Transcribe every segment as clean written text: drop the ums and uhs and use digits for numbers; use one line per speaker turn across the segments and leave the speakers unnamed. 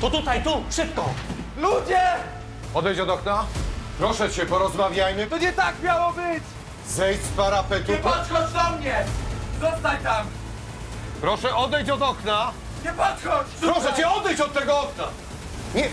To tutaj, tu, szybko!
Ludzie!
Odejdź od okna. Proszę cię, porozmawiajmy.
To nie tak miało być!
Zejdź z parapetu.
Nie podchodź do mnie! Zostań tam!
Proszę, odejdź od okna.
Nie podchodź!
Proszę cię, odejdź od tego okna. Nie.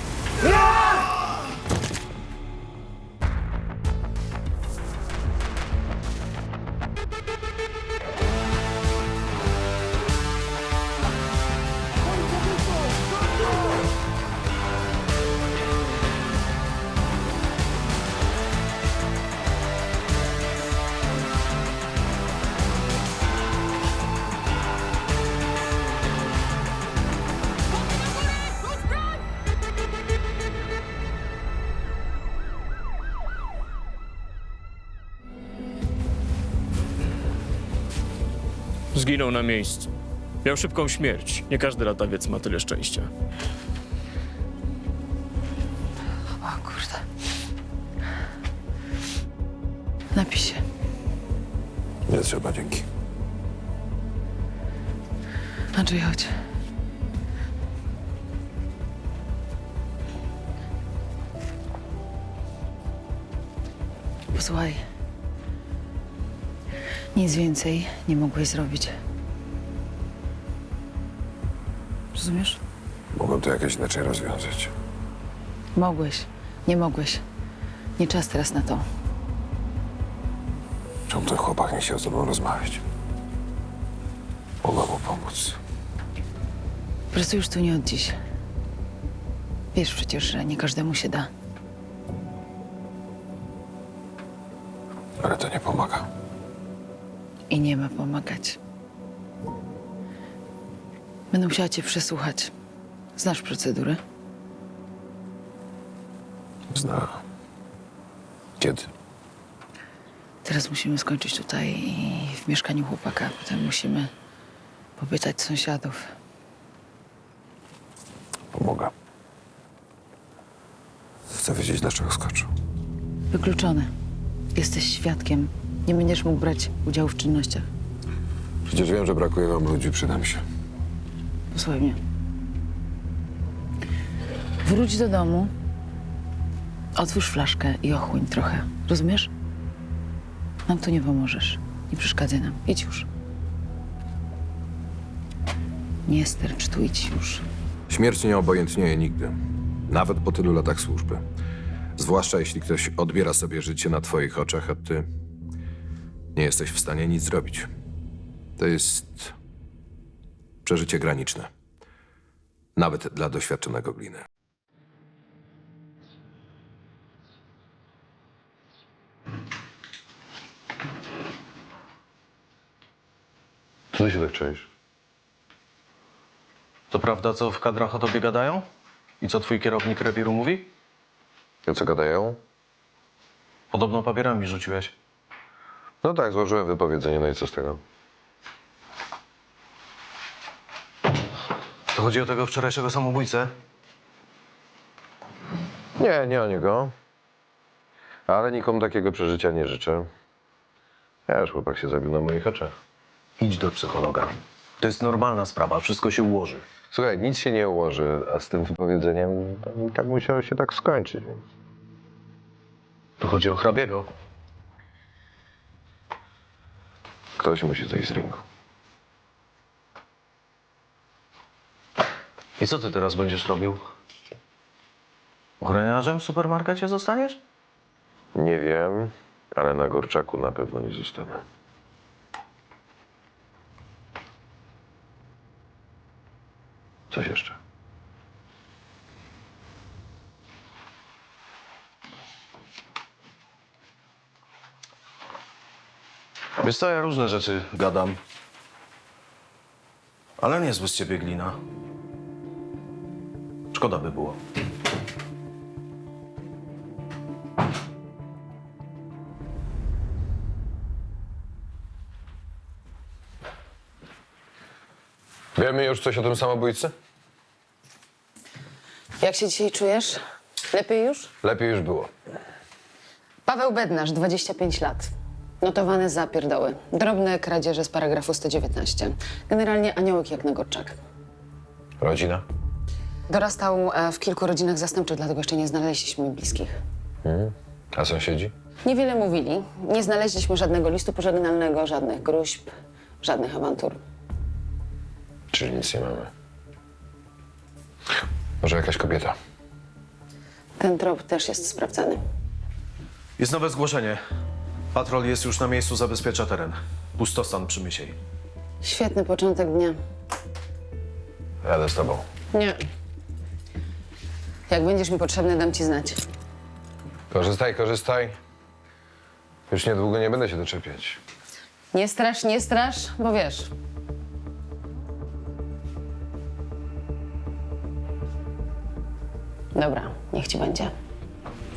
Zginął na miejscu. Miał szybką śmierć. Nie każdy latawiec ma tyle szczęścia.
O kurde. Napij się.
Nie trzeba, dzięki.
Andrzej, chodź. Posłuchaj. Nic więcej nie mogłeś zrobić. Rozumiesz?
Mogłem to jakoś inaczej rozwiązać.
Mogłeś. Nie mogłeś. Nie czas teraz na to.
Czemu ten chłopak nie chciał z tobą rozmawiać? Mogłem mu pomóc.
Pracujesz tu nie od dziś. Wiesz przecież, że nie każdemu się da.
Ale to nie pomaga.
I nie ma pomagać. Będę musiała cię przesłuchać. Znasz procedurę?
Znam. Kiedy?
Teraz musimy skończyć tutaj i w mieszkaniu chłopaka. Potem musimy popytać sąsiadów.
Pomogę. Chcę wiedzieć, dlaczego skoczył.
Wykluczone. Jesteś świadkiem. Nie będziesz mógł brać udziału w czynnościach.
Przecież wiem, że brakuje wam ludzi, przydam się.
Posłuchaj mnie. Wróć do domu, otwórz flaszkę i ochłoń trochę. Rozumiesz? Nam tu nie pomożesz. Nie przeszkadzaj nam. Idź już. Nie stercz tu, idź już.
Śmierć nie obojętnieje nigdy, nawet po tylu latach służby. Zwłaszcza jeśli ktoś odbiera sobie życie na twoich oczach, a ty nie jesteś w stanie nic zrobić. To jest przeżycie graniczne. Nawet dla doświadczonego gliny.
Co ty się tak czujesz? To prawda, co w kadrach o tobie gadają? I co twój kierownik rewiru mówi?
A co gadają?
Podobno papierami rzuciłeś.
No tak, złożyłem wypowiedzenie, no i co z tego?
To chodzi o tego wczorajszego samobójcę?
Nie o niego. Ale nikomu takiego przeżycia nie życzę. Ja już chłopak się zabił na moich oczach.
Idź do psychologa. To jest normalna sprawa, wszystko się ułoży.
Słuchaj, nic się nie ułoży, a z tym wypowiedzeniem tak musiało się tak skończyć. Więc...
Tu chodzi o hrabiego.
Ktoś musi zejść z ringu.
I co ty teraz będziesz robił? Ochroniarzem w supermarkecie zostaniesz?
Nie wiem, ale na Gorczaku na pewno nie zostanę. Coś jeszcze?
Wiesz co, ja różne rzeczy gadam. Ale niezły z ciebie glina. Szkoda by było.
Wiemy już coś o tym samobójcy?
Jak się dzisiaj czujesz? Lepiej już?
Lepiej już było.
Paweł Bednarz, 25 lat. Notowane za pierdoły. Drobne kradzieże z paragrafu 119. Generalnie aniołek jak na Gorczak.
Rodzina?
Dorastał w kilku rodzinach zastępczych, dlatego jeszcze nie znaleźliśmy bliskich.
A sąsiedzi?
Niewiele mówili. Nie znaleźliśmy żadnego listu pożegnalnego, żadnych gruźb, żadnych awantur.
Czyli nic nie mamy. Może jakaś kobieta?
Ten trop też jest sprawdzany.
Jest nowe zgłoszenie. Patrol jest już na miejscu, zabezpiecza teren. Pustostan przy Mysiej.
Świetny początek dnia.
Jadę z tobą.
Nie. Jak będziesz mi potrzebny, dam ci znać.
Korzystaj, korzystaj. Już niedługo nie będę się doczepiać.
Nie strasz, bo wiesz. Dobra, niech ci będzie.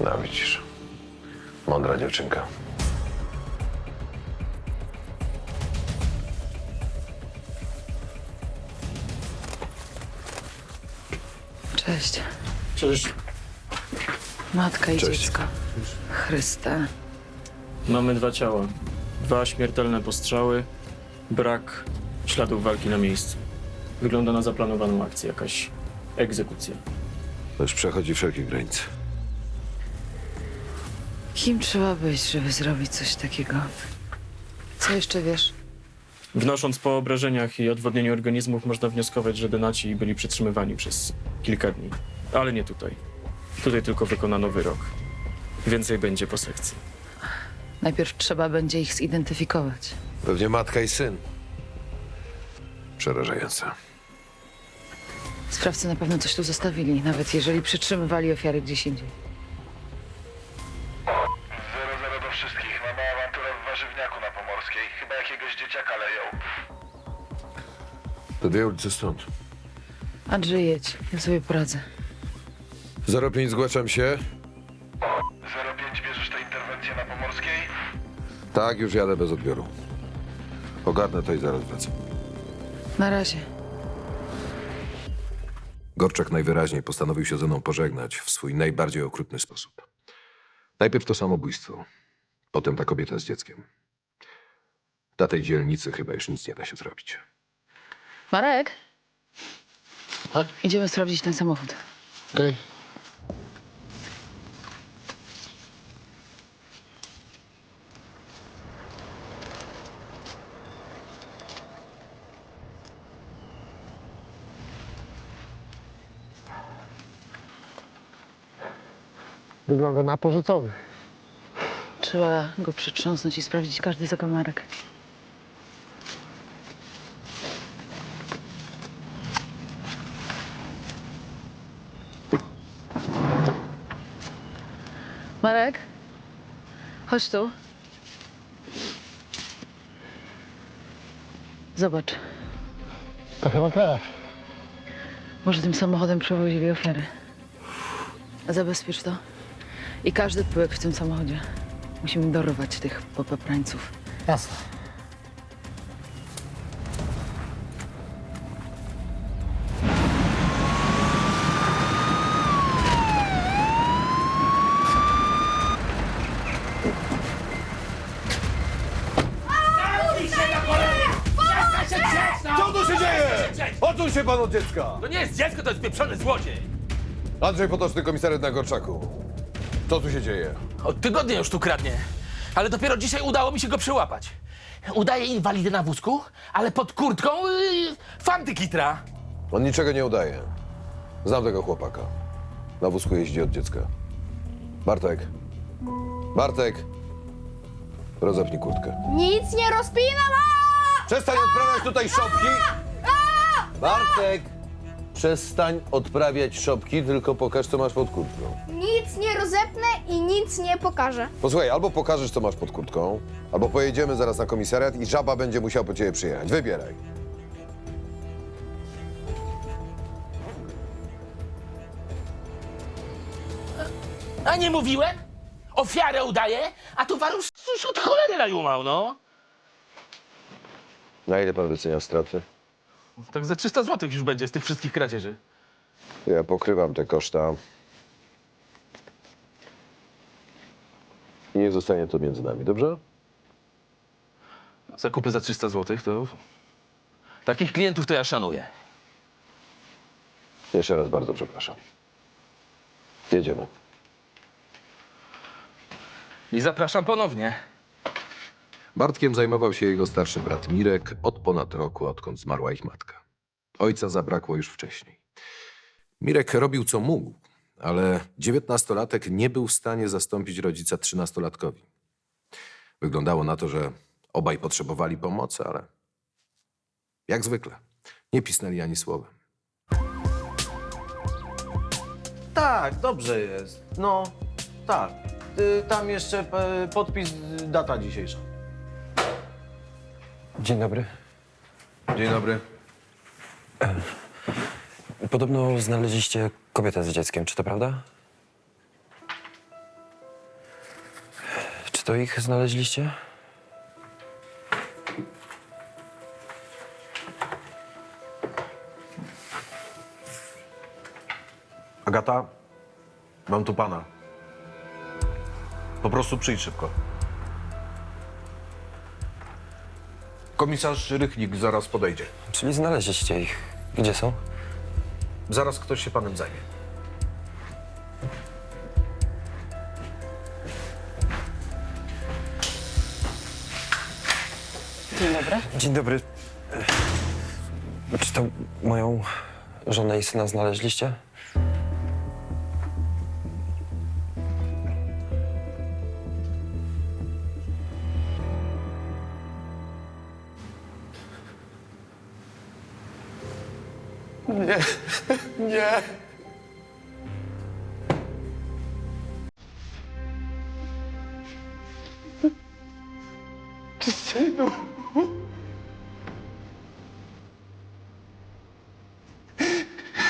No widzisz. Mądra dziewczynka.
Cześć.
Cześć.
Matka i
Cześć.
dziecko. Chryste.
Mamy 2 ciała. 2 śmiertelne postrzały. Brak śladów walki na miejscu. Wygląda na zaplanowaną akcję, jakaś egzekucja.
To już przechodzi wszelkie granice.
Kim trzeba być, żeby zrobić coś takiego? Co jeszcze wiesz?
Wnosząc po obrażeniach i odwodnieniu organizmów, można wnioskować, że denaci byli przetrzymywani przez kilka dni. Ale nie tutaj. Tutaj tylko wykonano wyrok. Więcej będzie po sekcji.
Najpierw trzeba będzie ich zidentyfikować.
Pewnie matka i syn. Przerażające.
Sprawcy na pewno coś tu zostawili, nawet jeżeli przytrzymywali ofiary gdzieś indziej.
00 do wszystkich. Mamy awanturę w warzywniaku na Pomorskiej. Chyba jakiegoś dzieciaka leją.
To 2 ulice stąd.
Andrzej, jedź. Ja sobie poradzę.
05 zgłaszam się.
05 bierzesz tę interwencję na Pomorskiej?
Tak, już jadę bez odbioru. Ogarnę to i zaraz wracam.
Na razie.
Gorczak najwyraźniej postanowił się ze mną pożegnać w swój najbardziej okrutny sposób. Najpierw to samobójstwo, potem ta kobieta z dzieckiem. Dla tej dzielnicy chyba już nic nie da się zrobić.
Marek? Tak? Idziemy sprawdzić ten samochód.
Okej. Wygląda na porzucony.
Trzeba go przytrząsnąć i sprawdzić każdy zakamarek. Marek? Chodź tu. Zobacz.
To chyba krew.
Może tym samochodem przewozili ofiary. Zabezpiecz to. I każdy pyłek w tym samochodzie. Musimy dorwać tych popeprańców.
Jasne.
Co tu się dzieje? Odsuń się pan od dziecka!
To nie jest dziecko, to jest pieprzony złodziej!
Andrzej Potoczny, komisariat na Gorczaku. Co tu się dzieje?
Od tygodnia już tu kradnie. Ale dopiero dzisiaj udało mi się go przyłapać. Udaje inwalidę na wózku, ale pod kurtką fanty kitra.
On niczego nie udaje. Znam tego chłopaka. Na wózku jeździ od dziecka. Bartek. Bartek. Rozepnij kurtkę.
Nic nie rozpinam!
Przestań odprawiać tutaj szopki! Bartek! Przestań odprawiać szopki, tylko pokaż, co masz pod kurtką.
Nic nie rozepnę i nic nie pokażę.
Posłuchaj, albo pokażesz, co masz pod kurtką, albo pojedziemy zaraz na komisariat i żaba będzie musiał po ciebie przyjechać. Wybieraj.
A nie mówiłem? Ofiarę udaje, a tu warus już od cholery najumał, no.
Na ile pan wycenia straty?
Tak za 300 zł już będzie z tych wszystkich kradzieży.
Ja pokrywam te koszta. I niech zostanie to między nami, dobrze?
Zakupy za 300 zł to... Takich klientów to ja szanuję.
Jeszcze raz bardzo przepraszam. Jedziemy.
I zapraszam ponownie.
Bartkiem zajmował się jego starszy brat Mirek od ponad roku, odkąd zmarła ich matka. Ojca zabrakło już wcześniej. Mirek robił co mógł, ale 19-latek nie był w stanie zastąpić rodzica 13-latkowi. Wyglądało na to, że obaj potrzebowali pomocy, ale jak zwykle nie pisnęli ani słowem.
Tak, dobrze jest. No, tak. Tam jeszcze podpis, data dzisiejsza.
Dzień dobry.
Dzień dobry.
Podobno znaleźliście kobietę z dzieckiem, czy to prawda? Czy to ich znaleźliście?
Agata, mam tu pana. Po prostu przyjdź szybko. Komisarz Rychlik zaraz podejdzie.
Czyli znaleźliście ich. Gdzie są?
Zaraz ktoś się panem zajmie.
Dzień dobry.
Dzień dobry. Czy to moją żonę i syna znaleźliście?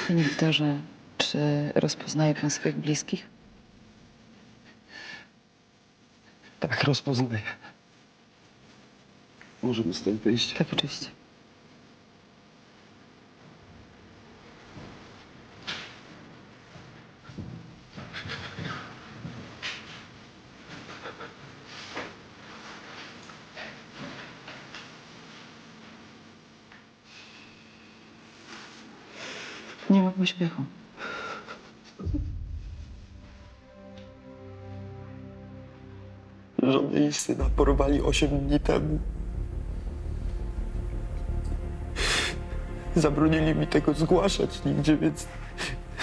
Panie Wiktorze, czy rozpoznaje pan swoich bliskich?
Tak, rozpoznaję. Możemy stąd wyjść?
Tak, oczywiście. Nie ma pośpiechu.
Żonę i syna porwali 8 dni temu. Zabronili mi tego zgłaszać nigdzie, więc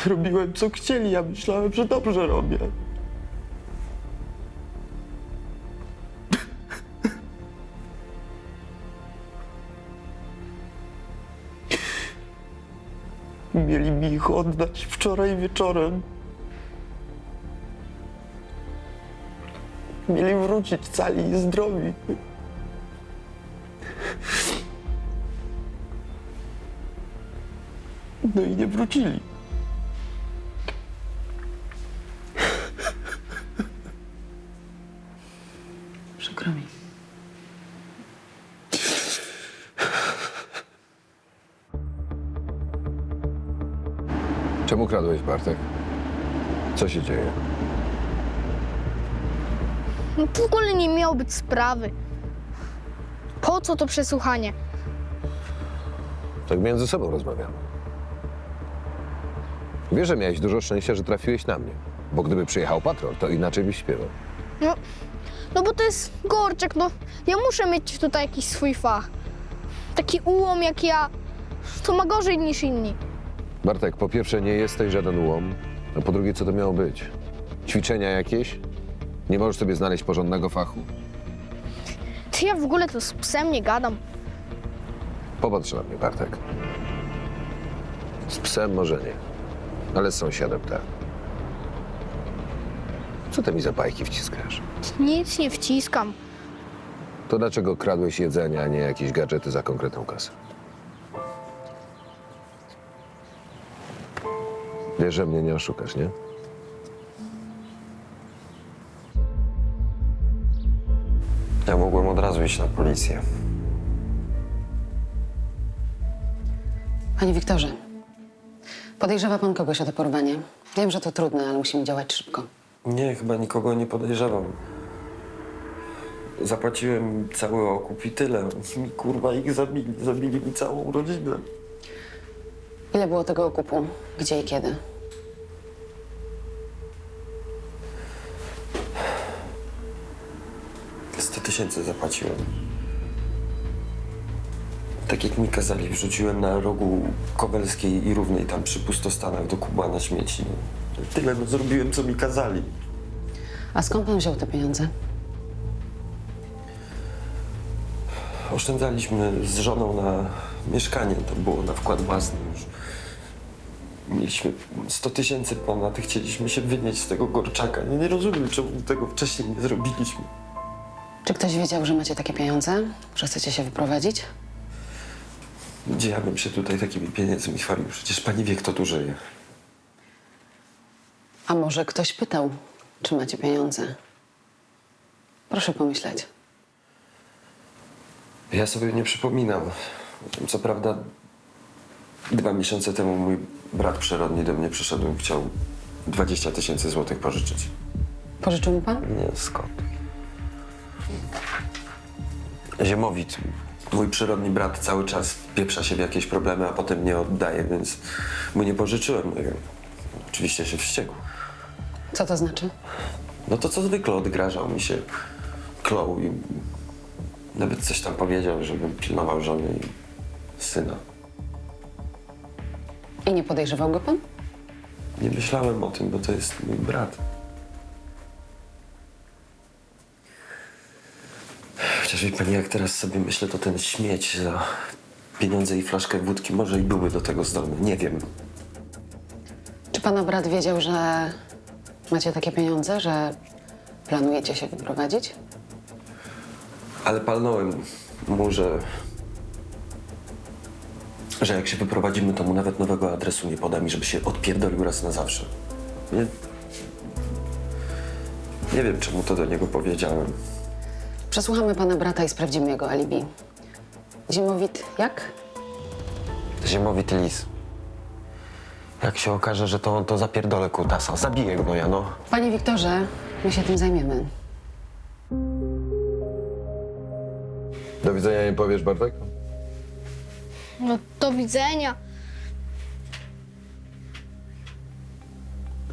robiłem co chcieli. Ja myślałem, że dobrze robię. Mieli mi ich oddać wczoraj wieczorem. Mieli wrócić cali i zdrowi. No i nie wrócili.
Przykro mi.
Czemu kradłeś, Bartek? Co się dzieje?
No w ogóle nie miało być sprawy. Po co to przesłuchanie?
Tak między sobą rozmawiamy. Wiesz, że miałeś dużo szczęścia, że trafiłeś na mnie. Bo gdyby przyjechał patrol, to inaczej byś śpiewał.
No bo to jest Gorczek, no. Ja muszę mieć tutaj jakiś swój fach. Taki ułom jak ja, to ma gorzej niż inni.
Bartek, po pierwsze nie jesteś żaden łom, a po drugie co to miało być? Ćwiczenia jakieś? Nie możesz sobie znaleźć porządnego fachu?
Ty ja w ogóle to z psem nie gadam.
Popatrz na mnie, Bartek. Z psem może nie, ale z sąsiadem tak. Co ty mi za bajki wciskasz?
Nic nie wciskam.
To dlaczego kradłeś jedzenie, a nie jakieś gadżety za konkretną kasę? Wiesz, że mnie nie oszukasz, nie?
Ja mogłem od razu iść na policję.
Panie Wiktorze, podejrzewa pan kogoś o to porwanie? Wiem, że to trudne, ale musimy działać szybko.
Nie, chyba nikogo nie podejrzewam. Zapłaciłem cały okup i tyle. Kurwa, ich zabili. Zabili mi całą rodzinę.
Ile było tego okupu? Gdzie i kiedy?
$100 000 zapłaciłem. Tak jak mi kazali, wrzuciłem na rogu Kowalskiej i Równej, tam przy pustostanach do kubła na śmieci. No, tyle zrobiłem, co mi kazali.
A skąd pan wziął te pieniądze?
Oszczędzaliśmy z żoną na mieszkanie, to było na wkład własny już. Mieliśmy 100 000 ponad i chcieliśmy się wynieść z tego Gorczaka. Nie rozumiem, czemu tego wcześniej nie zrobiliśmy.
Czy ktoś wiedział, że macie takie pieniądze? Że chcecie się wyprowadzić?
Gdzie ja bym się tutaj takimi pieniędzmi chwalił? Przecież pani wie, kto tu żyje.
A może ktoś pytał, czy macie pieniądze? Proszę pomyśleć.
Ja sobie nie przypominam. Co prawda 2 miesiące temu mój brat przyrodni do mnie przyszedł i chciał 20 000 złotych pożyczyć.
Pożyczył mi pan?
Nie, skąd? Ziemowit. Mój przyrodni brat cały czas pieprza się w jakieś problemy, a potem nie oddaje, więc mu nie pożyczyłem. Oczywiście się wściekł.
Co to znaczy?
No to co zwykle odgrażał mi się, klął i nawet coś tam powiedział, żebym pilnował żony i syna.
I nie podejrzewał go pan?
Nie myślałem o tym, bo to jest mój brat. Chociaż wie pani, jak teraz sobie myślę, to ten śmieć za pieniądze i flaszkę wódki może i byłby do tego zdolny. Nie wiem.
Czy pana brat wiedział, że macie takie pieniądze, że planujecie się wyprowadzić?
Ale palnąłem mu, że jak się wyprowadzimy, to mu nawet nowego adresu nie podam i żeby się odpierdolił raz na zawsze. Nie wiem, czemu to do niego powiedziałem.
Przesłuchamy pana brata i sprawdzimy jego alibi. Zimowit jak?
Ziemowit lis. Jak się okaże, że to on, to zapierdolę kutasa. Zabiję go, no.
Panie Wiktorze, my się tym zajmiemy.
Do widzenia nie powiesz, Bartek?
No, do widzenia.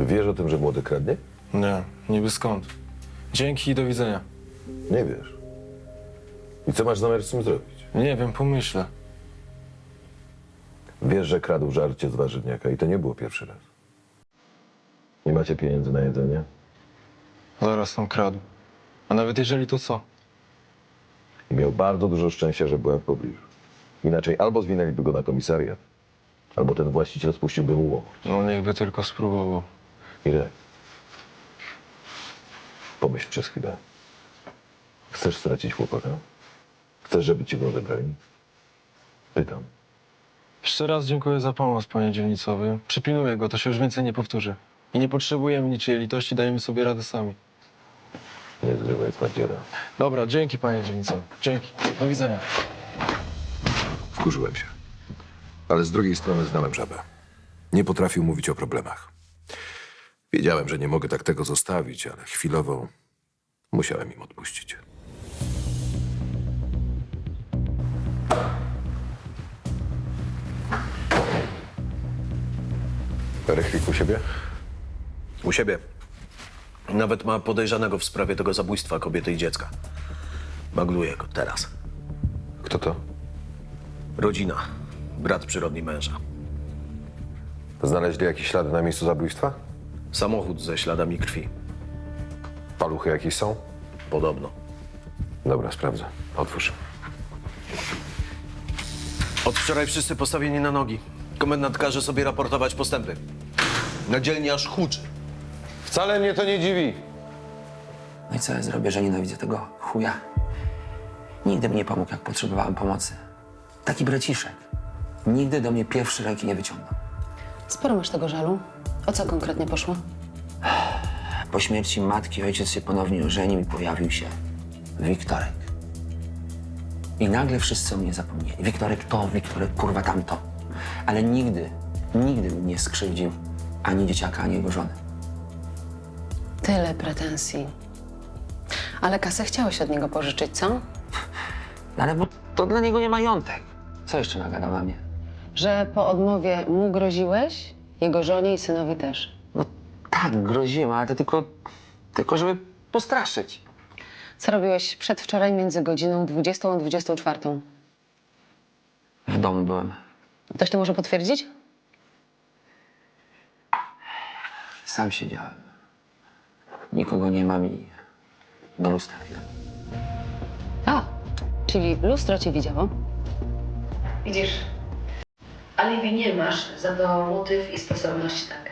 Wiesz o tym, że młody kradnie?
Nie, niby skąd. Dzięki i do widzenia.
Nie wiesz. I co masz zamiar z tym zrobić?
Nie wiem, pomyślę.
Wiesz, że kradł żarcie z warzywniaka i to nie było pierwszy raz. Nie macie pieniędzy na jedzenie?
Zaraz tam kradł. A nawet jeżeli to co?
I miał bardzo dużo szczęścia, że byłem w pobliżu. Inaczej albo zwinęliby go na komisariat, albo ten właściciel spuściłby mu łomot.
No niechby tylko spróbował.
Irek, pomyśl przez chwilę. Chcesz stracić chłopaka? Chcesz, żeby ci go odebrali? Pytam.
Jeszcze raz dziękuję za pomoc, panie dzielnicowy. Przypilnuję go, to się już więcej nie powtórzy. I nie potrzebujemy niczyjej litości, dajemy sobie radę sami.
Nie zrywaj z padziera.
Dobra, dzięki, panie dzielnicowy. Dzięki. Do widzenia.
Wkurzyłem się. Ale z drugiej strony znałem żabę. Nie potrafił mówić o problemach. Wiedziałem, że nie mogę tak tego zostawić, ale chwilowo musiałem im odpuścić.
Rychlik u siebie?
U siebie. Nawet ma podejrzanego w sprawie tego zabójstwa kobiety i dziecka. Magluje go teraz.
Kto to?
Rodzina. Brat przyrodni męża.
Znaleźli jakieś ślady na miejscu zabójstwa?
Samochód ze śladami krwi.
Paluchy jakieś są?
Podobno.
Dobra, sprawdzę. Otwórz.
Od wczoraj wszyscy postawieni na nogi. Komendant każe sobie raportować postępy. Na dzielni aż huczy.
Wcale mnie to nie dziwi.
No i co ja zrobię, że nienawidzę tego chuja? Nigdy mi nie pomógł, jak potrzebowałem pomocy. Taki braciszek. Nigdy do mnie pierwszy ręki nie wyciągnął.
Sporo masz tego żalu. O co konkretnie poszło?
Po śmierci matki ojciec się ponownie ożenił i pojawił się Wiktorek. I nagle wszyscy o mnie zapomnieli. Wiktorek to, Wiktorek kurwa tamto. Ale nigdy mnie nie skrzywdził ani dzieciaka, ani jego żony.
Tyle pretensji. Ale kasę chciałeś od niego pożyczyć, co?
No ale bo to dla niego nie majątek. Co jeszcze nagadał na mnie?
że po odmowie mu groziłeś, jego żonie i synowi też.
No tak, groziłem, ale to tylko żeby postraszyć.
Co robiłeś przedwczoraj między godziną 20 a 24?
W domu byłem.
Ktoś to może potwierdzić?
Sam siedziałem. Nikogo nie mam i do lustra chwilę.
A, czyli lustro cię widziało? Widzisz, alibi nie masz, za to motyw i sposobność tak.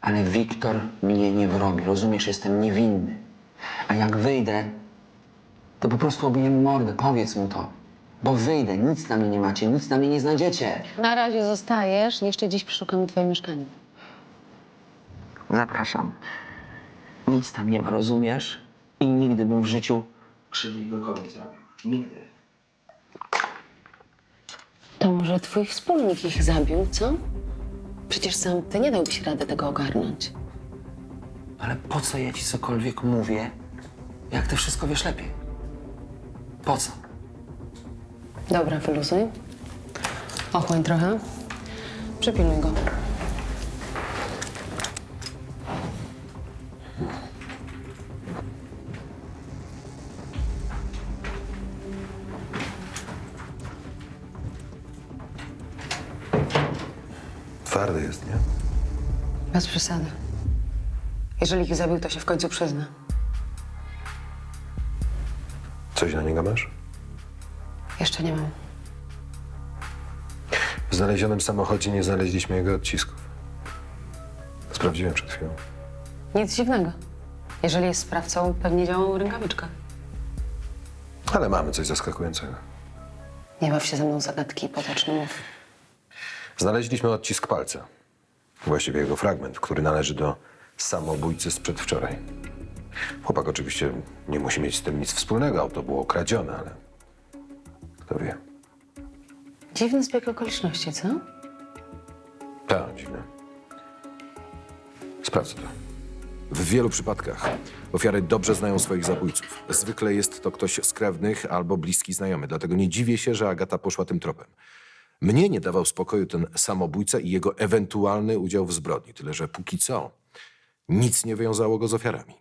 Ale Wiktor mnie nie wrobi, rozumiesz? Jestem niewinny. A jak wyjdę, to po prostu obiję mu mordę, powiedz mu to. Bo wyjdę, nic na mnie nie macie, nic na mnie nie znajdziecie.
Na razie zostajesz, jeszcze dziś przeszukamy twoje mieszkanie.
Zapraszam. Nic tam nie ma, rozumiesz? I nigdy bym w życiu krzywdy nikogo nie zrobił. Nigdy.
To może twój wspólnik ich zabił, co? Przecież sam ty nie dałbyś rady tego ogarnąć.
Ale po co ja ci cokolwiek mówię, jak ty wszystko wiesz lepiej? Po co?
Dobra, wyluzuj. Ochłoń trochę. Przypilnuj go.
Twardy jest, nie?
Bez przesady. Jeżeli ich zabił, to się w końcu przyzna.
Coś na niego masz?
Jeszcze nie mam.
W znalezionym samochodzie nie znaleźliśmy jego odcisków. Sprawdziłem przed chwilą.
Nic dziwnego. Jeżeli jest sprawcą, pewnie działał rękawiczka.
Ale mamy coś zaskakującego.
Nie baw się ze mną zagadki, potoczny mów.
Znaleźliśmy odcisk palca. Właściwie jego fragment, który należy do samobójcy z przedwczoraj. Chłopak oczywiście nie musi mieć z tym nic wspólnego, auto było kradzione, ale kto wie.
Dziwny zbieg okoliczności, co?
Tak, dziwne. Sprawdzę to. W wielu przypadkach ofiary dobrze znają swoich zabójców. Zwykle jest to ktoś z krewnych albo bliski znajomy, dlatego nie dziwię się, że Agata poszła tym tropem. Mnie nie dawał spokoju ten samobójca i jego ewentualny udział w zbrodni, tyle że póki co nic nie wiązało go z ofiarami.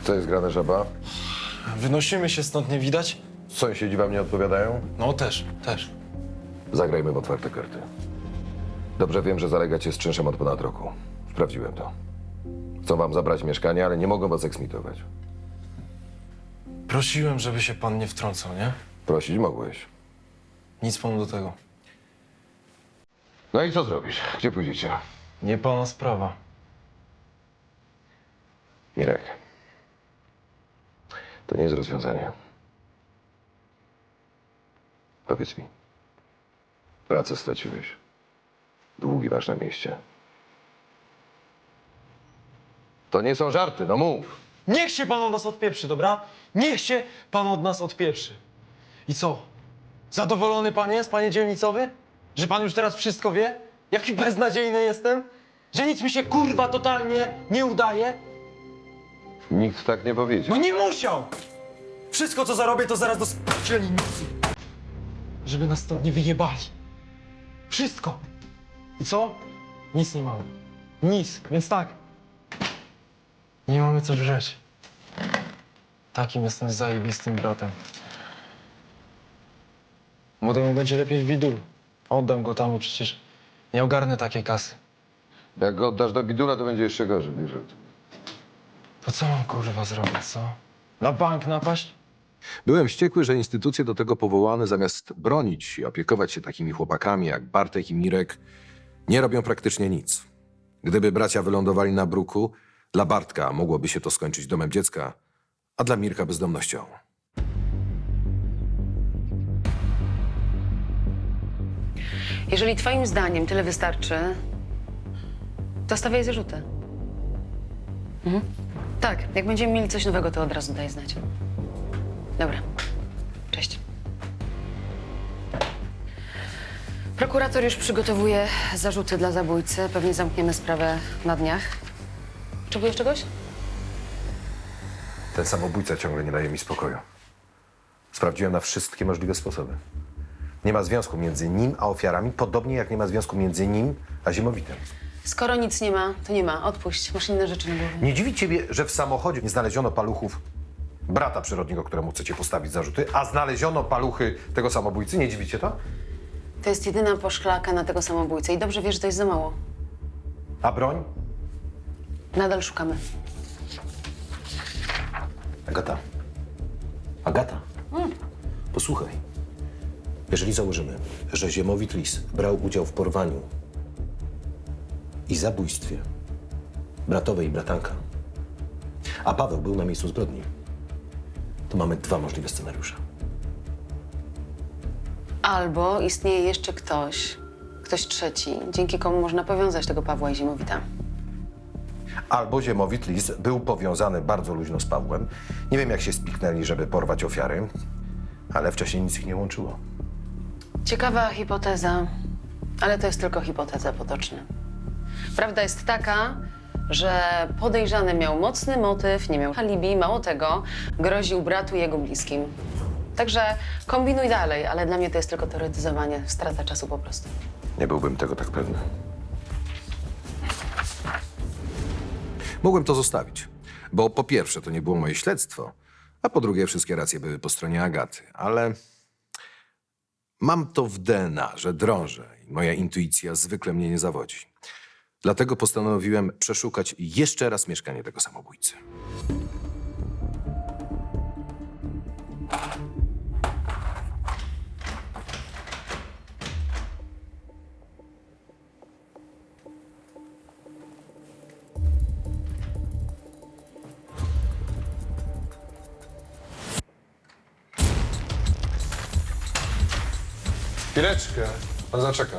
Co jest grane, żaba?
Wynosimy się stąd, nie widać?
Sąsiedzi wam nie odpowiadają?
No też.
Zagrajmy w otwarte karty. Dobrze wiem, że zalegacie z czynszem od ponad roku. Sprawdziłem to. Chcą wam zabrać mieszkanie, ale nie mogą was eksmitować.
Prosiłem, żeby się pan nie wtrącał, nie?
Prosić mogłeś.
Nic panu do tego.
No i co zrobisz? Gdzie pójdziecie?
Nie pana sprawa.
Mirek. To nie jest rozwiązanie. Powiedz mi. Pracę straciłeś. Długi masz na mieście. To nie są żarty, no mów.
Niech się pan od nas odpieprzy, dobra? Niech się pan od nas odpieprzy. I co? Zadowolony pan jest, panie dzielnicowy? Że pan już teraz wszystko wie? Jaki beznadziejny jestem? Że nic mi się kurwa totalnie nie udaje?
Nikt tak nie powiedział.
No nie musiał! Wszystko, co zarobię, to zaraz do spółdzielnicy. Żeby nas stąd nie wyjebali. Wszystko. I co? Nic nie mamy. Nic. Więc tak. Nie mamy co żreć. Takim jestem zajebistym bratem. Młodemu będzie lepiej w bidulu. Oddam go tam, bo przecież nie ogarnę takiej kasy.
Jak go oddasz do bidula, to będzie jeszcze gorzej, wiesz o tym.
To co mam kurwa zrobić, co? Na bank napaść?
Byłem wściekły, że instytucje do tego powołane, zamiast bronić i opiekować się takimi chłopakami jak Bartek i Mirek, nie robią praktycznie nic. Gdyby bracia wylądowali na bruku, dla Bartka mogłoby się to skończyć domem dziecka, a dla Mirka bezdomnością.
Jeżeli twoim zdaniem tyle wystarczy, to stawiaj zarzuty. Tak, jak będziemy mieli coś nowego, to od razu daj znać. Dobra. Cześć. Prokurator już przygotowuje zarzuty dla zabójcy. Pewnie zamkniemy sprawę na dniach. Potrzebujesz czegoś?
Ten samobójca ciągle nie daje mi spokoju. Sprawdziłem na wszystkie możliwe sposoby. Nie ma związku między nim a ofiarami, podobnie jak nie ma związku między nim a Zimowitem.
Skoro nic nie ma, to nie ma. Odpuść. Masz inne rzeczy na głowie.
Nie dziwi ciebie, że w samochodzie nie znaleziono paluchów brata przyrodniego, któremu chcecie postawić zarzuty, a znaleziono paluchy tego samobójcy? Nie dziwi cię to?
To jest jedyna poszlaka na tego samobójcę i dobrze wiesz, że to jest za mało.
A broń?
Nadal szukamy.
Agata. Agata. Posłuchaj. Jeżeli założymy, że Ziemowit Lis brał udział w porwaniu i zabójstwie bratowej i bratanka, a Paweł był na miejscu zbrodni, to mamy dwa możliwe scenariusze.
Albo istnieje jeszcze ktoś trzeci, dzięki komu można powiązać tego Pawła i Zimowita.
Albo Ziemowit Lis był powiązany bardzo luźno z Pawłem. Nie wiem, jak się spiknęli, żeby porwać ofiary, ale wcześniej nic ich nie łączyło.
Ciekawa hipoteza, ale to jest tylko hipoteza potoczna. Prawda jest taka, że podejrzany miał mocny motyw, nie miał alibi, mało tego, groził bratu i jego bliskim. Także kombinuj dalej, ale dla mnie to jest tylko teoretyzowanie, strata czasu po prostu.
Nie byłbym tego tak pewny. Mogłem to zostawić, bo po pierwsze to nie było moje śledztwo, a po drugie wszystkie racje były po stronie Agaty, ale mam to w DNA, że drążę i moja intuicja zwykle mnie nie zawodzi. Dlatego postanowiłem przeszukać jeszcze raz mieszkanie tego samobójcy.
Chwileczkę. Pan zaczeka.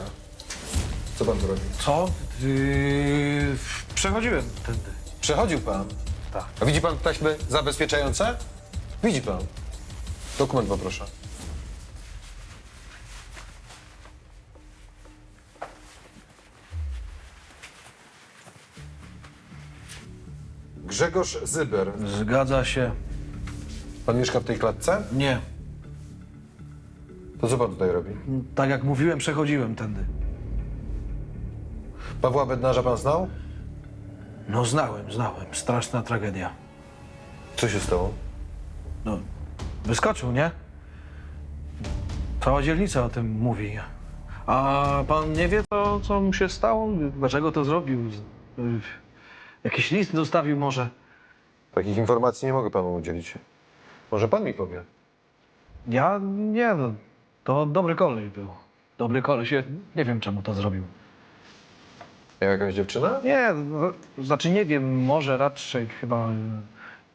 Co pan tu robi?
Co? Przechodziłem tędy.
Przechodził pan?
Tak.
A widzi pan taśmy zabezpieczające? Widzi pan. Dokument poproszę. Grzegorz Zyber.
Zgadza się.
Pan mieszka w tej klatce?
Nie.
To co pan tutaj robi?
Tak jak mówiłem, przechodziłem tędy.
Pawła Bednarza pan znał?
No znałem. Straszna tragedia.
Co się stało?
No, wyskoczył, nie? Cała dzielnica o tym mówi. A pan nie wie, co mu się stało? Dlaczego to zrobił? Jakiś list zostawił może?
Takich informacji nie mogę panu udzielić. Może pan mi powie?
Ja nie, no. To dobry koleś był. Dobry koleś. Ja nie wiem, czemu to zrobił.
Miał jakaś dziewczyna?
Nie, no, znaczy nie wiem, może raczej chyba...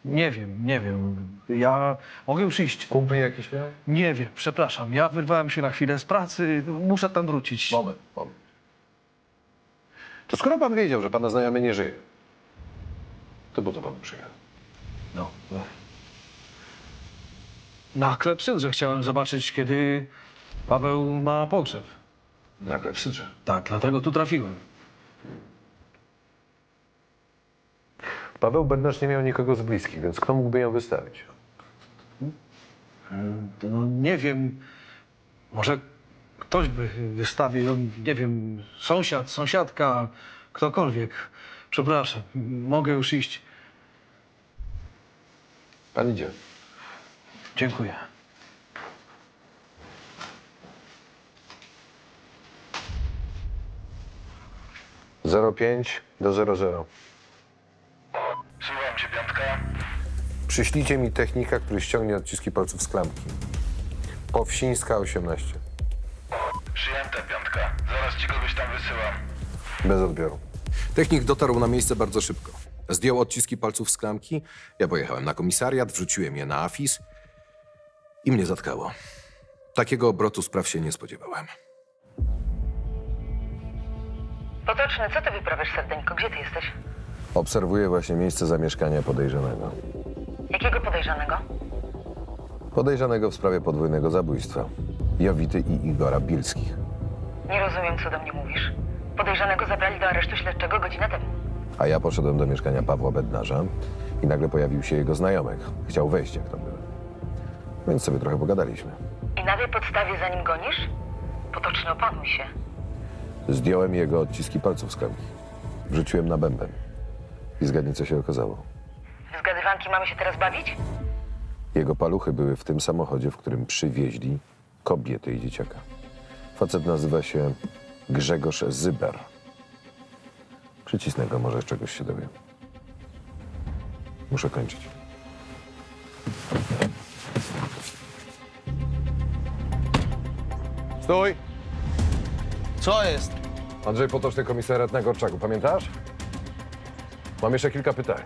Nie wiem. Ja mogę już iść.
Kumpel jakiś miał?
Nie wiem, przepraszam. Ja wyrwałem się na chwilę z pracy. Muszę tam wrócić.
Moment. To skoro pan wiedział, że pana znajomy nie żyje, to po co pan przyjechał?
No. Na klepsydrze chciałem zobaczyć, kiedy Paweł ma pogrzeb.
Na klepsydrze.
Tak, dlatego tu trafiłem.
Paweł Bednarz nie miał nikogo z bliskich, więc kto mógłby ją wystawić?
No nie wiem, może ktoś by wystawił, nie wiem, sąsiad, sąsiadka, ktokolwiek. Przepraszam, mogę już iść.
Pan idzie.
Dziękuję.
Zero 5 do 00.
Słucham cię, Piątka.
Przyślijcie mi technika, który ściągnie odciski palców z klamki. Powsińska 18.
Przyjęte, Piątka. Zaraz ci kogoś tam wysyłam.
Bez odbioru. Technik dotarł na miejsce bardzo szybko. Zdjął odciski palców z klamki, ja pojechałem na komisariat, wrzuciłem je na AFIS i mnie zatkało. Takiego obrotu spraw się nie spodziewałem.
Potoczny, co ty wyprawiasz, serdeńko? Gdzie ty jesteś?
Obserwuję właśnie miejsce zamieszkania podejrzanego.
Jakiego podejrzanego?
Podejrzanego w sprawie podwójnego zabójstwa. Jowity i Igora Bilskich.
Nie rozumiem, co do mnie mówisz. Podejrzanego zabrali do aresztu śledczego godzinę temu.
A ja poszedłem do mieszkania Pawła Bednarza i nagle pojawił się jego znajomek. Chciał wejść, jak tam było. Więc sobie trochę pogadaliśmy.
I na tej podstawie za nim gonisz? Potoczny, opanuj się.
Zdjąłem jego odciski palców z klamki. Wrzuciłem na bęben. I zgadnij, co się okazało.
W zgadywanki mamy się teraz bawić?
Jego paluchy były w tym samochodzie, w którym przywieźli kobietę i dzieciaka. Facet nazywa się Grzegorz Zyber. Przycisnę go, może czegoś się dowiem. Muszę kończyć. Stój!
Co jest?
Andrzej Potoczny, komisariat na Gorczaku. Pamiętasz? Mam jeszcze kilka pytań.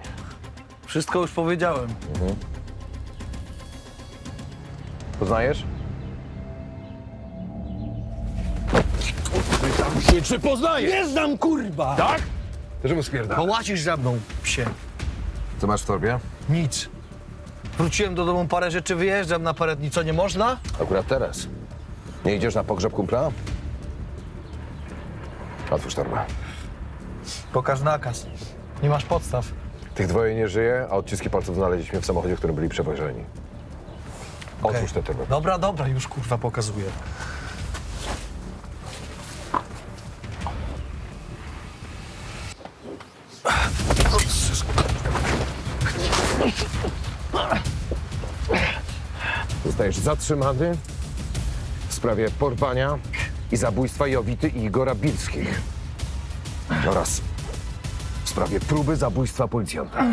Wszystko już powiedziałem.
Poznajesz?
Czy poznaję? Nie znam, kurwa!
Tak? To czemu spierdalasz?
Połacisz za mną, psie.
Co masz w torbie?
Nic. Wróciłem do domu, parę rzeczy, wyjeżdżam na parę dni. Co, nie można?
Akurat teraz. Nie idziesz na pogrzeb kumpla? Otwórz torbę.
Pokaż nakaz. Nie masz podstaw.
Tych dwoje nie żyje, a odciski palców znaleźliśmy w samochodzie, w którym byli przewożeni. Otwórz tę torbę.
Dobra, już kurwa pokazuję.
Zostajesz zatrzymany w sprawie porwania i zabójstwa Jowity i Igora Bilskich. Oraz w sprawie próby zabójstwa policjanta.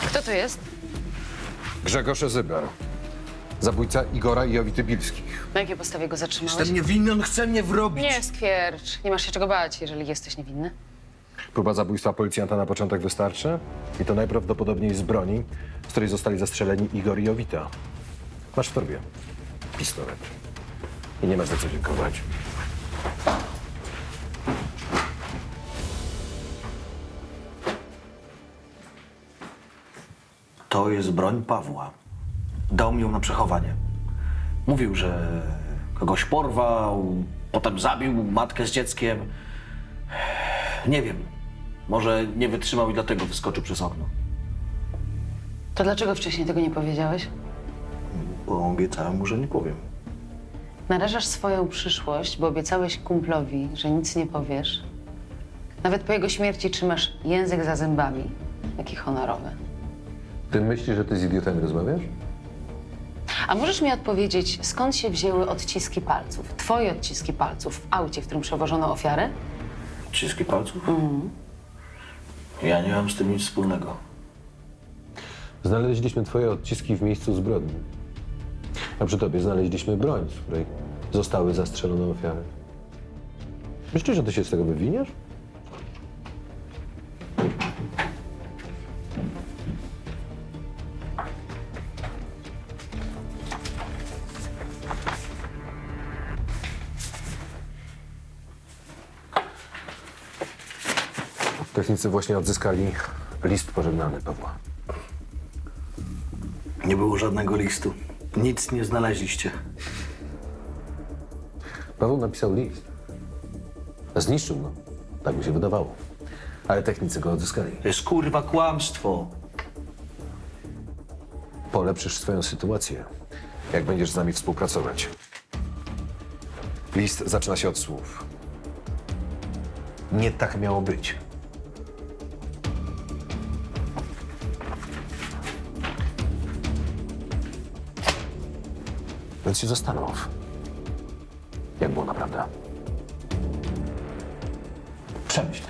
Kto to jest?
Grzegorz Zyber. Zabójca Igora i Jowity Bilskich.
Na jakiej podstawie go zatrzymałeś?
Jestem niewinny, on chce mnie wrobić.
Nie skwiercz. Nie masz się czego bać, jeżeli jesteś niewinny.
Próba zabójstwa policjanta na początek wystarczy i to najprawdopodobniej z broni, z której zostali zastrzeleni Igor i Jowita. Masz w torbie pistolet. I nie masz za co dziękować.
To jest broń Pawła. Dał mi ją na przechowanie. Mówił, że kogoś porwał, potem zabił matkę z dzieckiem. Nie wiem. Może nie wytrzymał i dlatego wyskoczył przez okno.
To dlaczego wcześniej tego nie powiedziałeś?
Bo obiecałem mu, że nie powiem.
Narażasz swoją przyszłość, bo obiecałeś kumplowi, że nic nie powiesz. Nawet po jego śmierci trzymasz język za zębami. Jaki honorowy.
Ty myślisz, że ty z idiotami rozmawiasz?
A możesz mi odpowiedzieć, skąd się wzięły odciski palców? Twoje odciski palców w aucie, w którym przewożono ofiarę?
Odciski palców? Ja nie mam z tym nic wspólnego.
Znaleźliśmy twoje odciski w miejscu zbrodni. A przy tobie znaleźliśmy broń, z której zostały zastrzelone ofiary. Myślisz, że ty się z tego wywiniesz? Technicy właśnie odzyskali list pożegnalny Pawła.
Nie było żadnego listu. Nic nie znaleźliście.
Paweł napisał list. Zniszczył go. Tak mi się wydawało. Ale technicy go odzyskali.
To jest kurwa kłamstwo.
Polepszysz swoją sytuację, jak będziesz z nami współpracować. List zaczyna się od słów. Nie tak miało być. Więc się zastanów, jak było naprawdę. Przemyśl to.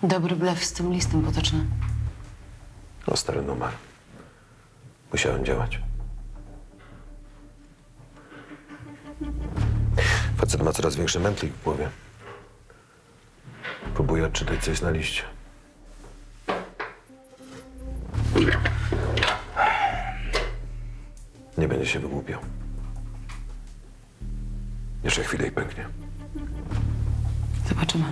Dobry blef z tym listem Potoczny.
O, stary numer. Musiałem działać. Facet ma coraz większy mętlik w głowie. Próbuję odczytać coś na liście. Nie będzie się wygłupiał. Jeszcze chwilę i pęknie.
Zobaczymy.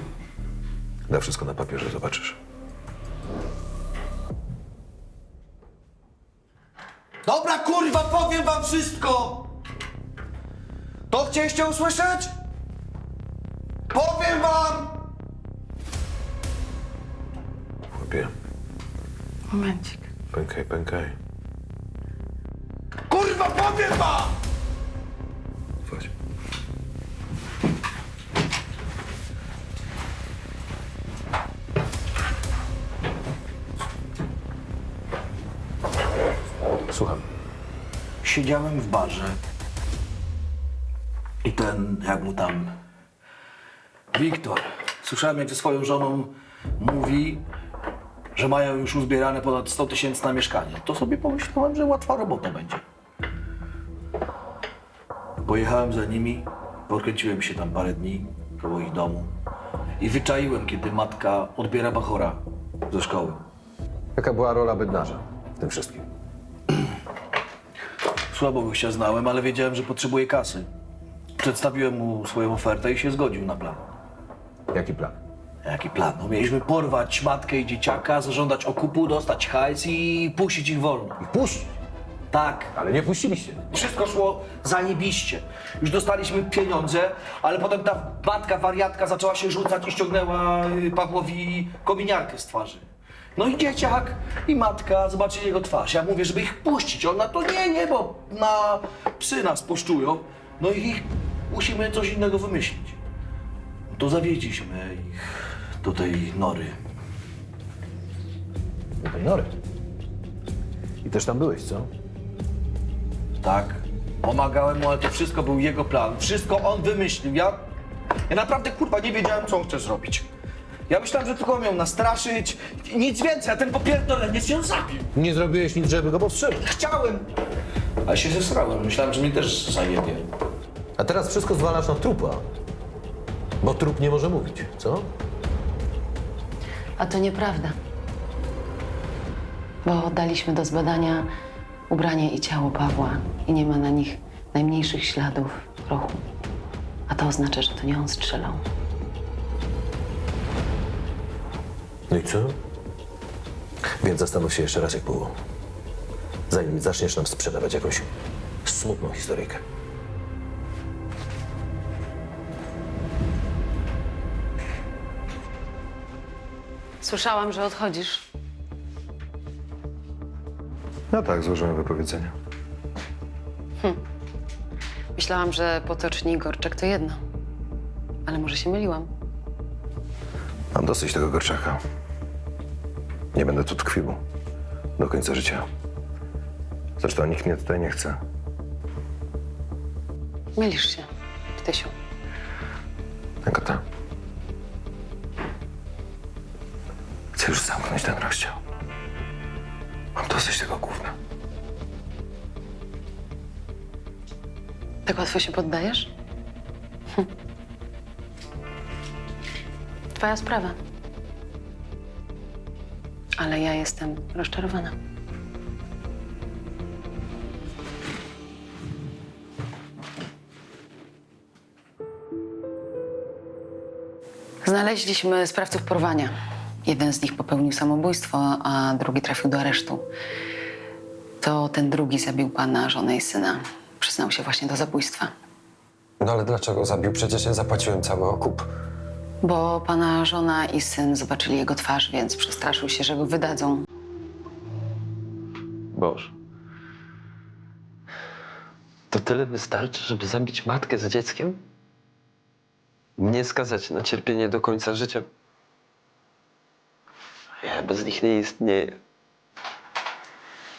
Da wszystko na papierze, zobaczysz.
Dobra, kurwa, powiem wam wszystko! To chcieliście usłyszeć? Powiem wam!
Chłopie,
Momencik.
pękaj, pękaj.
Kurwa, powiem wam!
Chodź. Słucham.
Siedziałem w barze i ten, jak mu tam, Wiktor, słyszałem, jak ze swoją żoną mówi, że mają już uzbierane ponad 100 000 na mieszkanie. To sobie pomyślałem, że łatwa robota będzie. Pojechałem za nimi, pokręciłem się tam parę dni koło ich domu i wyczaiłem, kiedy matka odbiera bachora ze szkoły.
Jaka była rola Bednarza w tym wszystkim?
Słabo go się znałem, ale wiedziałem, że potrzebuje kasy. Przedstawiłem mu swoją ofertę i się zgodził na plan.
Jaki plan?
Jaki plan? No, mieliśmy porwać matkę i dzieciaka, zażądać okupu, dostać hajs i puścić ich wolno.
I puść!
Tak.
Ale nie puściliście.
Wszystko szło zajebiście. Już dostaliśmy pieniądze, ale potem ta matka wariatka zaczęła się rzucać i ściągnęła Pawłowi kominiarkę z twarzy. No i dzieciak i matka zobaczyli jego twarz. Ja mówię, żeby ich puścić. Ona to nie, bo na psy nas poszczują. No i musimy coś innego wymyślić. To zawieźliśmy ich do tej nory.
Do tej nory. I też tam byłeś, co?
Tak, pomagałem mu, ale to wszystko był jego plan. Wszystko on wymyślił. Ja naprawdę, kurwa, nie wiedziałem, co on chce zrobić. Ja myślałem, że tylko miał nastraszyć. Nic więcej, a ten popierdoleniec ją zabił.
Nie zrobiłeś nic, żeby go powstrzymać.
Chciałem, ale się zesrałem. Myślałem, że mnie też zajebie.
A teraz wszystko zwalasz na trupa. Bo trup nie może mówić, co?
A to nieprawda. Bo oddaliśmy do zbadania ubranie i ciało Pawła i nie ma na nich najmniejszych śladów prochu. A to oznacza, że to nie on strzelał.
No i co? Więc zastanów się jeszcze raz, jak było. Zanim zaczniesz nam sprzedawać jakąś smutną historyjkę.
Słyszałam, że odchodzisz.
No tak, złożyłem wypowiedzenie.
Myślałam, że Potoczny i Gorczak to jedno. Ale może się myliłam.
Mam dosyć tego Gorczaka. Nie będę tu tkwił do końca życia. Zresztą nikt mnie tutaj nie chce.
Mylisz się, Ptysiu.
Agata. Chcę już zamknąć ten rozdział. Mam dosyć tego gówna.
Tak łatwo się poddajesz? Twoja sprawa. Ale ja jestem rozczarowana. Znaleźliśmy sprawców porwania. Jeden z nich popełnił samobójstwo, a drugi trafił do aresztu. To ten drugi zabił pana, żonę i syna. Przyznał się właśnie do zabójstwa.
No ale dlaczego zabił? Przecież ja zapłaciłem cały okup.
Bo pana żona i syn zobaczyli jego twarz, więc przestraszył się, że go wydadzą.
Boże. To tyle wystarczy, żeby zabić matkę z dzieckiem? Nie skazać na cierpienie do końca życia? Ja bez nich nie istnieję.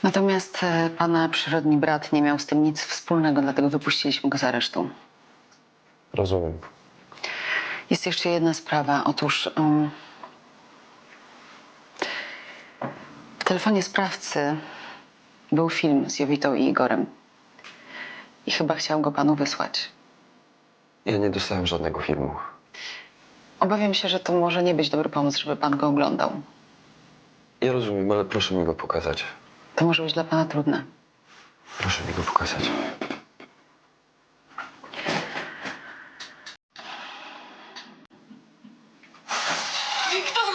Natomiast pana przyrodni brat nie miał z tym nic wspólnego, dlatego wypuściliśmy go z aresztu.
Rozumiem.
Jest jeszcze jedna sprawa. Otóż w telefonie sprawcy był film z Jowitą i Igorem. I chyba chciał go panu wysłać.
Ja nie dostałem żadnego filmu.
Obawiam się, że to może nie być dobry pomysł, żeby pan go oglądał.
Ja rozumiem, ale proszę mi go pokazać.
To może być dla pana trudne.
Proszę mi go pokazać.
Wiktor,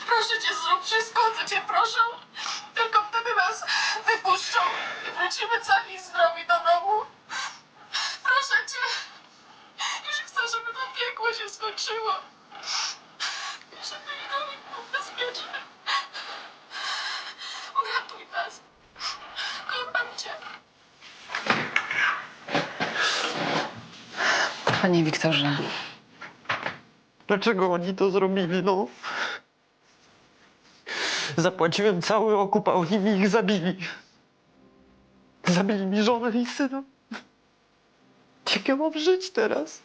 proszę cię, zrób wszystko, co cię proszę. Tylko wtedy nas wypuszczą i wrócimy cali i zdrowi do domu. Proszę cię. Już chcę, żeby to piekło się skończyło. Żeby Wiktorik był bezpieczny. Uratuj nas. Kocham cię.
Panie Wiktorze,
Dlaczego oni to zrobili, no? Zapłaciłem cały okup, a oni mi ich zabili. Zabili mi żonę i syna. Jak ja mam żyć teraz?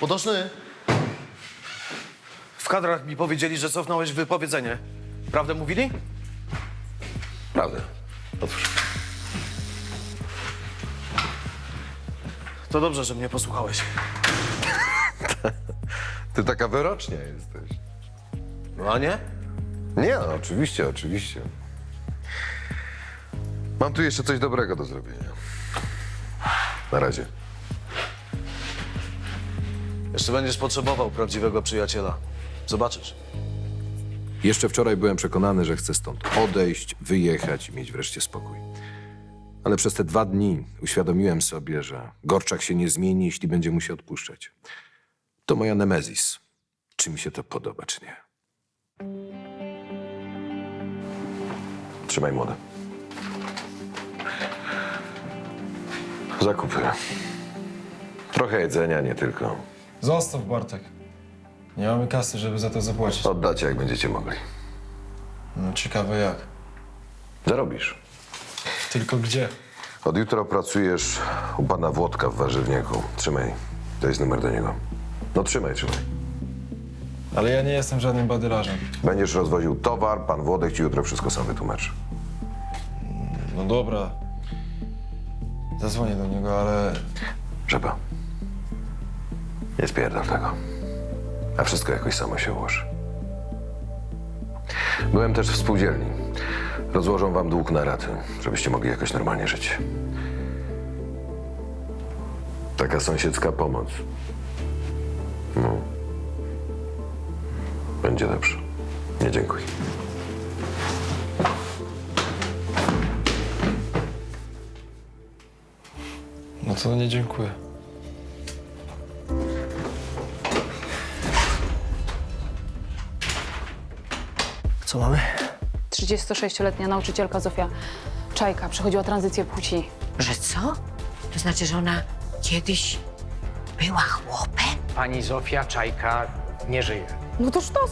Podoczny, w kadrach mi powiedzieli, że cofnąłeś wypowiedzenie. Prawdę mówili?
Prawda. Otwórz.
To dobrze, że mnie posłuchałeś.
Ty taka wyrocznia jesteś.
No a nie?
Nie, no, oczywiście, oczywiście. Mam tu jeszcze coś dobrego do zrobienia. Na razie.
Jeszcze będziesz potrzebował prawdziwego przyjaciela. Zobaczysz.
Jeszcze wczoraj byłem przekonany, że chcę stąd odejść, wyjechać i mieć wreszcie spokój. Ale przez te 2 dni uświadomiłem sobie, że Gorczak się nie zmieni, jeśli będzie mu się odpuszczać. To moja nemezis. Czy mi się to podoba, czy nie. Trzymaj, młoda. Zakupy. Trochę jedzenia, nie tylko.
Zostaw, Bartek. Nie mamy kasy, żeby za to zapłacić.
Oddacie, jak będziecie mogli.
No, ciekawe jak.
Zarobisz.
Tylko gdzie?
Od jutra pracujesz u pana Włodka w warzywniaku. Trzymaj. To jest numer do niego. No trzymaj.
Ale ja nie jestem żadnym badylarzem.
Będziesz rozwoził towar, pan Włodek ci jutro wszystko sam wytłumaczy.
No dobra. Zadzwonię do niego, ale...
Żeba. Nie spierdol tego. A wszystko jakoś samo się ułoży. Byłem też w spółdzielni. Rozłożą wam dług na raty, żebyście mogli jakoś normalnie żyć. Taka sąsiedzka pomoc. No. Będzie dobrze. Nie dziękuj.
No to nie dziękuję.
Co mamy?
36-letnia nauczycielka Zofia Czajka przechodziła tranzycję płci.
Że co? To znaczy, że ona kiedyś była chłopem?
Pani Zofia Czajka nie żyje.
No to sztos.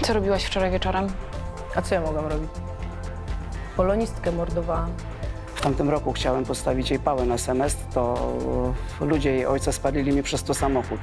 Co robiłaś wczoraj wieczorem?
A co ja mogłam robić? Polonistkę mordowałam.
W tamtym roku chciałem postawić jej pałę na semestr, to ludzie jej ojca spalili mi przez to samochód.